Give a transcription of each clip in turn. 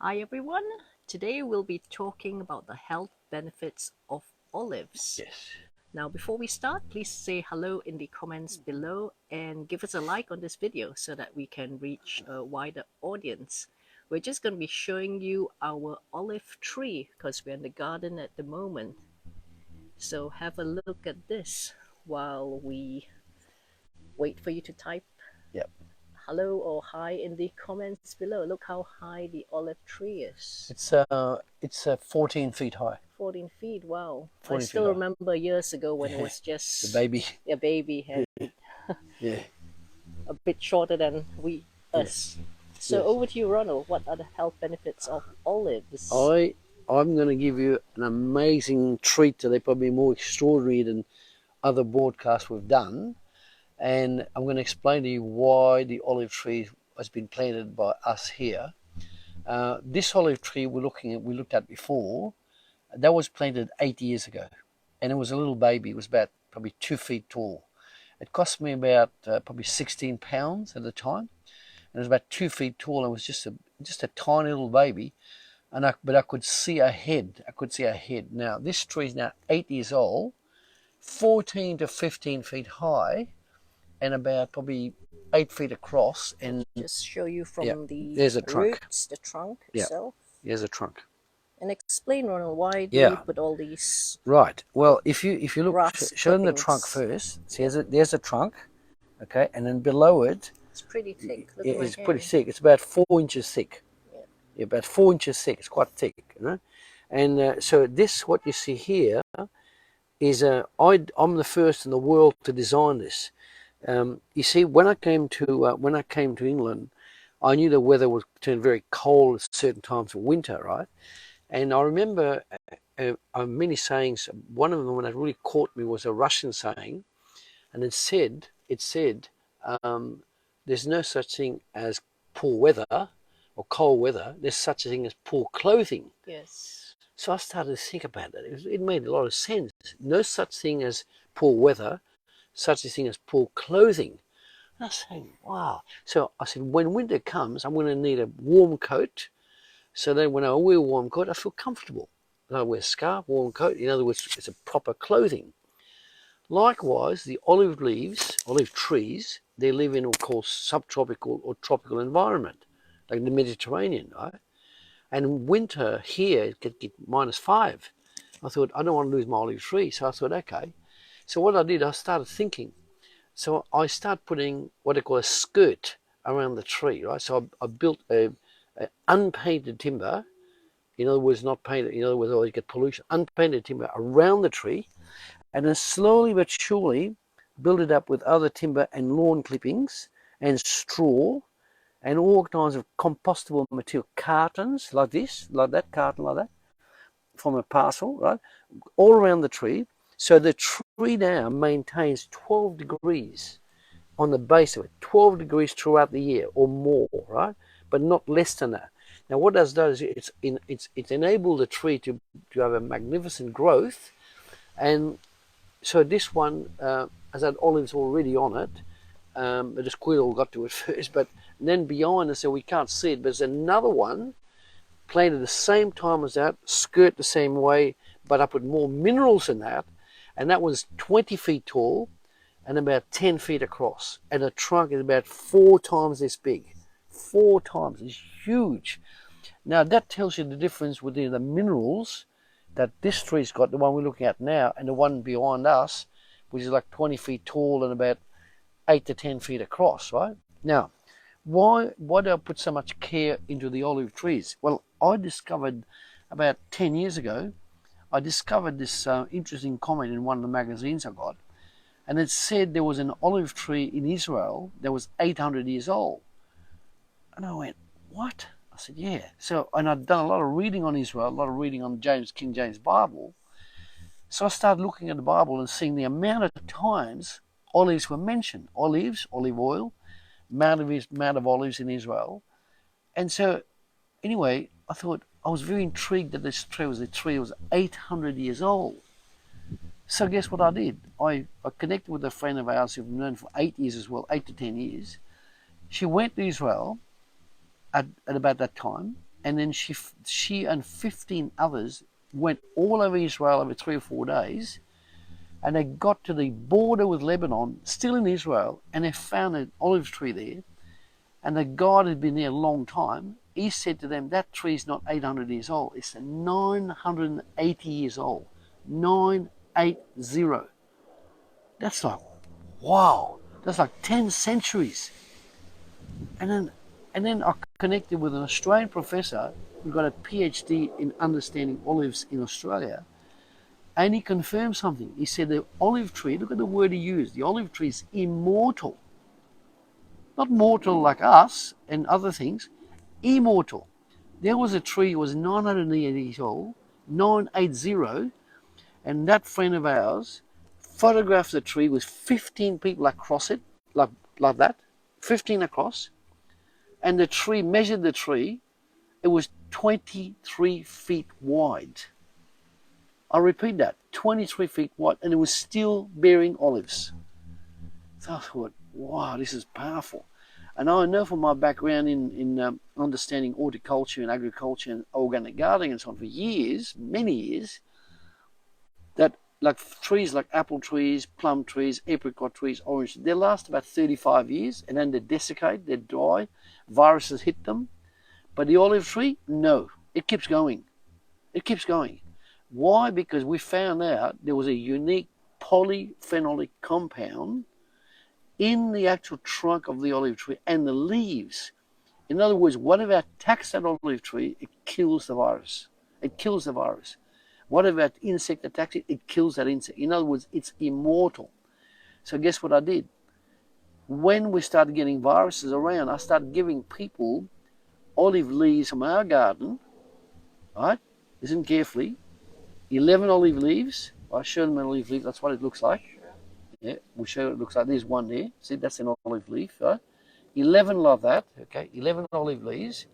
Hi everyone, today we'll be talking about the health benefits of olives. Yes. Now before we start, please say hello in the comments below and give us a like on this video so that we can reach a wider audience. We're just going to be showing you our olive tree because we're in the garden at the moment. So have a look at this while we wait for you to type Yep. hello or hi in the comments below. Look how high the olive tree is. It's 14 feet high. 14 feet, wow. I 14 feet still high. remember years ago when it Yeah. was The just baby. a baby and Yeah. a bit shorter than us. Yes. So Yes. over to you, Ronald. What are the health benefits of olives? I'm going to give you an amazing treat today, probably more extraordinary than other broadcasts we've done, and I'm going to explain to you why the olive tree has been planted by us here. This olive tree we looked at before, that was planted 8 years ago, and it was a little baby. It was about probably 2 feet tall. It cost me about probably £16 at the time, and it was about 2 feet tall. And it was just a tiny little baby, but I could see a head. I could see a head. Now this tree is now 8 years old, 14 to 15 feet high, and about probably 8 feet across. And Just show you yeah, from the there's a trunk. roots, the trunk Yeah, itself. there's a trunk. And explain, Ronald, why do we Yeah, put all these right. Well, if you look, grass show them the trunk clippings? first. See, Yeah, there's a trunk, okay, and then below it, it's pretty thick. Look at my it's pretty hand. thick. It's about 4 inches thick. Yeah. Yeah, about 4 inches thick. It's quite thick, you know. And so this, what you see here, is I'm the first in the world to design this. You see, when I came to England, I knew the weather would turn very cold at certain times of winter, right? And I remember many sayings. One of them, when it really caught me, was a Russian saying, and it said, um, "There's no such thing as poor weather or cold weather. There's such a thing as poor clothing." Yes. So I started to think about that. It made a lot of sense. No such thing as poor weather, such a thing as poor clothing. And I said, wow. So I said, when winter comes, I'm going to need a warm coat. So then when I wear a warm coat, I feel comfortable. And I wear a scarf, warm coat. In other words, it's a proper clothing. Likewise, the olive trees, they live in what we call subtropical or tropical environment, like the Mediterranean, right? And winter here it could get -5. I thought, I don't want to lose my olive tree. So I thought, okay. So what I did, I started thinking. So I started putting what I call a skirt around the tree, right? So I built a unpainted timber, in other words, not painted, in other words, you get pollution, unpainted timber around the tree, and then slowly but surely build it up with other timber and lawn clippings and straw and all kinds of compostable material, cartons like this, like that, carton like that, from a parcel, right, all around the tree. So the tree now maintains 12 degrees on the base of it, 12 degrees throughout the year or more, right, but not less than that. Now what that does is it's enabled the tree to have a magnificent growth. And so this one has had olives already on it. The squirrel got to it first, but then behind us, so we can't see it, but there's another one planted the same time as that, skirt the same way, but I put more minerals in that, and that was 20 feet tall and about 10 feet across, and the trunk is about 4 times this big. 4 times. It's huge. Now that tells you the difference within the minerals that this tree's got, the one we're looking at now, and the one behind us, which is like 20 feet tall and about 8 to 10 feet across, right? Now, why do I put so much care into the olive trees? Well, I discovered about 10 years ago, I discovered this interesting comment in one of the magazines I got, and it said there was an olive tree in Israel that was 800 years old. And I went, what? I said, yeah. So, and I'd done a lot of reading on Israel, a lot of reading on King James Bible. So I started looking at the Bible and seeing the amount of times olives were mentioned. Olives, olive oil, amount of olives in Israel. And so, anyway, I thought, I was very intrigued that this tree was 800 years old. So guess what I did? I connected with a friend of ours who we've known for 8 years as well, 8 to 10 years. She went to Israel at about that time, and then she and 15 others went all over Israel over 3 or 4 days, and they got to the border with Lebanon, still in Israel, and they found an olive tree there, and the guide had been there a long time. He said to them, that tree is not 800 years old, it's 980 years old. 980. That's like, wow, that's like 10 centuries. And then I connected with an Australian professor who got a PhD in understanding olives in Australia, and he confirmed something. He said the olive tree, look at the word he used, the olive tree is immortal. Not mortal like us and other things, immortal. There was a tree that was 980 years old, 980, and that friend of ours photographed the tree with 15 people across it, like that, 15 across, and the tree, measured the tree, it was 23 feet wide. I repeat that, 23 feet wide, and it was still bearing olives. So I thought, wow, this is powerful. And I know from my background in understanding horticulture and agriculture and organic gardening and so on for years, many years, that like trees like apple trees, plum trees, apricot trees, orange, they last about 35 years and then they desiccate, they die, viruses hit them. But the olive tree, no, it keeps going. It keeps going. Why? Because we found out there was a unique polyphenolic compound in the actual trunk of the olive tree and the leaves. In other words, whatever attacks that olive tree, it kills the virus. It kills the virus. Whatever that insect attacks it, it kills that insect. In other words, it's immortal. So guess what I did? When we started getting viruses around, I started giving people olive leaves from our garden, right? Listen carefully. 11 olive leaves. I showed them an olive leaf. That's what it looks like. Yeah, we'll show you what it looks like. There's one there. See, that's an olive leaf, right? 11 like that, okay? 11 olive leaves.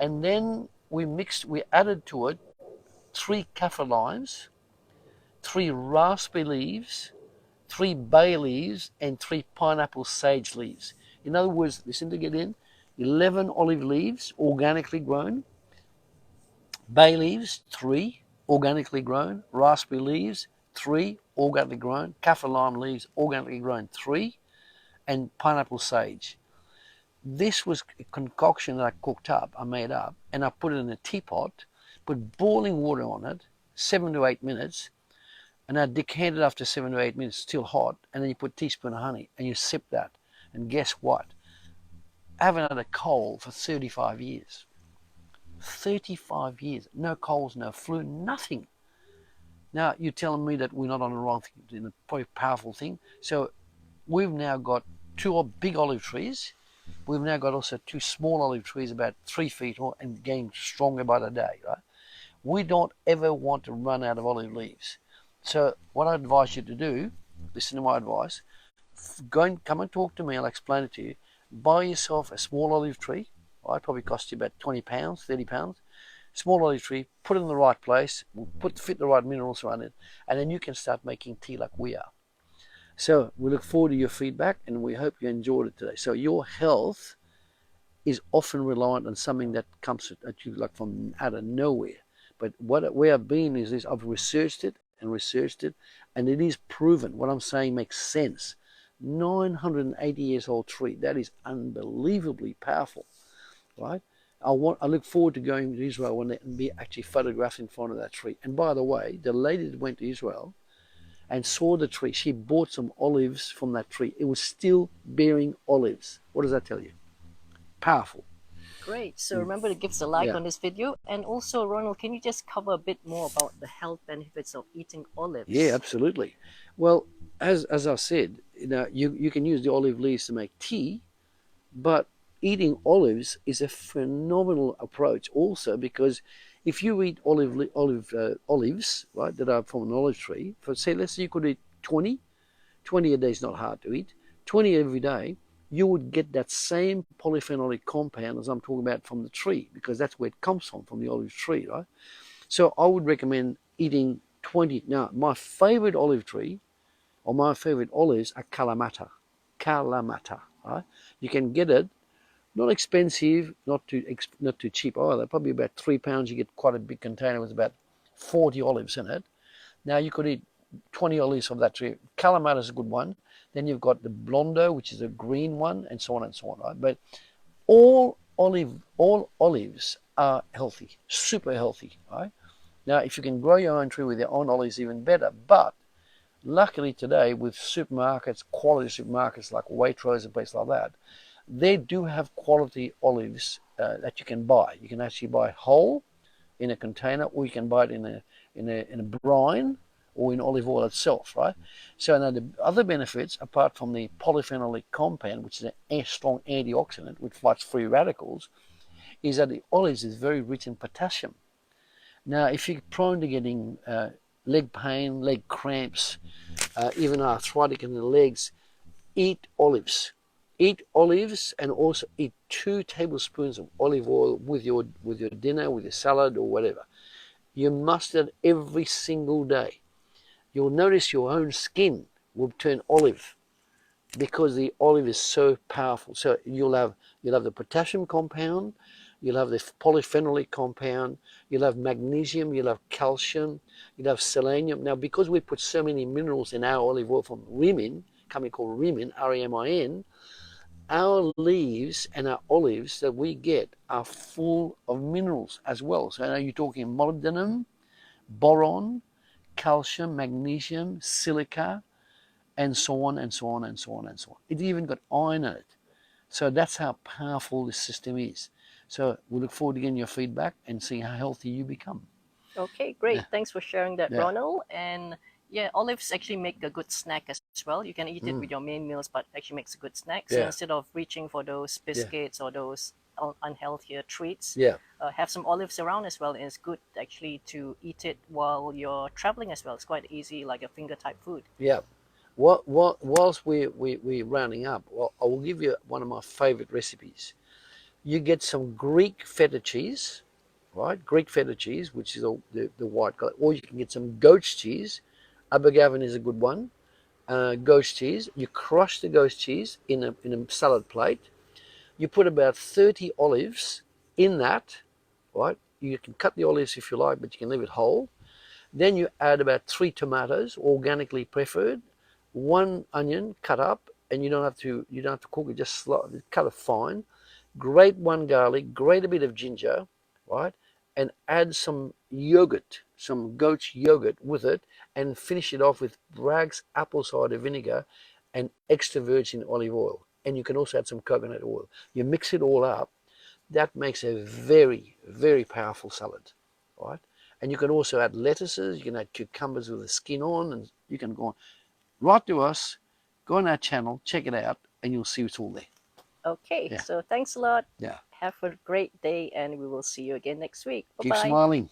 And then we added to it 3 kaffir limes, 3 raspberry leaves, 3 bay leaves, and 3 pineapple sage leaves. In other words, listen to get in, 11 olive leaves, organically grown, bay leaves, 3, organically grown, raspberry leaves, 3, organically grown, kaffir lime leaves, organically grown, 3, and pineapple sage. This was a concoction that I cooked up, I made up, and I put it in a teapot, put boiling water on it, 7 to 8 minutes, and I decanted after 7 to 8 minutes, still hot, and then you put a teaspoon of honey, and you sip that. And guess what? I haven't had a cold for 35 years. 35 years. No colds, no flu, nothing. Now, you're telling me that we're not on the wrong thing, a probably powerful thing. So we've now got 2 big olive trees. We've now got also 2 small olive trees about 3 feet tall and getting stronger by the day, right? We don't ever want to run out of olive leaves. So what I advise you to do, listen to my advice, come and talk to me, I'll explain it to you. Buy yourself a small olive tree, right? Probably cost you about 20 pounds, 30 pounds. Small olive tree, put it in the right place, fit the right minerals around it, and then you can start making tea like we are. So we look forward to your feedback, and we hope you enjoyed it today. So your health is often reliant on something that comes at you like from out of nowhere. But what we have been is this: I've researched it, and it is proven. What I'm saying makes sense. 980 years old tree. That is unbelievably powerful, right? I look forward to going to Israel and be actually photographed in front of that tree. And by the way, the lady that went to Israel and saw the tree, she bought some olives from that tree. It was still bearing olives. What does that tell you? Powerful. Great. So remember to give us a like on this video. And also, Ronald, can you just cover a bit more about the health benefits of eating olives? Yeah, absolutely. Well, as I said, you can use the olive leaves to make tea, but eating olives is a phenomenal approach also, because if you eat olives, right, that are from an olive tree, let's say you could eat 20 a day is not hard to eat, 20 every day, you would get that same polyphenolic compound as I'm talking about from the tree, because that's where it comes from the olive tree, right? So I would recommend eating 20. Now, my favorite olive tree, or my favorite olives, are Kalamata, right? You can get it Not expensive, not too cheap either. Probably about £3. You get quite a big container with about 40 olives in it. Now you could eat 20 olives of that tree. Calamata is a good one. Then you've got the blondo, which is a green one, and so on and so on. Right? But all olives are healthy, super healthy. Right? Now, if you can grow your own tree with your own olives, even better. But luckily today, with supermarkets, quality supermarkets like Waitrose and places like that, they do have quality olives that you can buy. You can actually buy whole in a container, or you can buy it in a brine or in olive oil itself, right? So now the other benefits, apart from the polyphenolic compound, which is a strong antioxidant which fights free radicals, is that the olives is very rich in potassium. Now, if you're prone to getting leg pain, leg cramps, even arthritic in the legs, eat olives. Eat olives, and also eat 2 tablespoons of olive oil with your dinner, with your salad or whatever. You must do it every single day. You'll notice your own skin will turn olive because the olive is so powerful. So you'll have the potassium compound, you'll have the polyphenolic compound, you'll have magnesium, you'll have calcium, you'll have selenium. Now, because we put so many minerals in our olive oil from Remin, a company called Remin, R-E-M-I-N, our leaves and our olives that we get are full of minerals as well. So now you're talking molybdenum, boron, calcium, magnesium, silica, and so on and so on and so on and so on. It even got iron in it. So that's how powerful this system is. So we look forward to getting your feedback and seeing how healthy you become. Okay, great. Yeah. Thanks for sharing that, Yeah. Ronald. And yeah, olives actually make a good snack as well. You can eat it with your main meals, but actually makes a good snack. So Yeah. instead of reaching for those biscuits or those unhealthier treats, Yeah. have some olives around as well. And it's good actually to eat it while you're traveling as well. It's quite easy, like a finger type food. Yeah. Whilst we're rounding up, well, I will give you one of my favorite recipes. You get some Greek feta cheese, right? Greek feta cheese, which is the white color, or you can get some goat's cheese. Abergavenny is a good one. Goat's cheese. You crush the goat's cheese in a salad plate. You put about 30 olives in that, right? You can cut the olives if you like, but you can leave it whole. Then you add about 3 tomatoes, organically preferred, 1 onion cut up, and you don't have to cook it, just cut it fine. Grate 1 garlic, grate a bit of ginger, right? And add some yogurt, some goat's yogurt with it, and finish it off with Bragg's apple cider vinegar and extra virgin olive oil. And you can also add some coconut oil. You mix it all up. That makes a very, very powerful salad, right? And you can also add lettuces. You can add cucumbers with the skin on, and you can go on. Write to us, go on our channel, check it out, and you'll see it's all there. Okay, Yeah. so thanks a lot. Yeah. Have a great day, and we will see you again next week. Keep Bye-bye. smiling.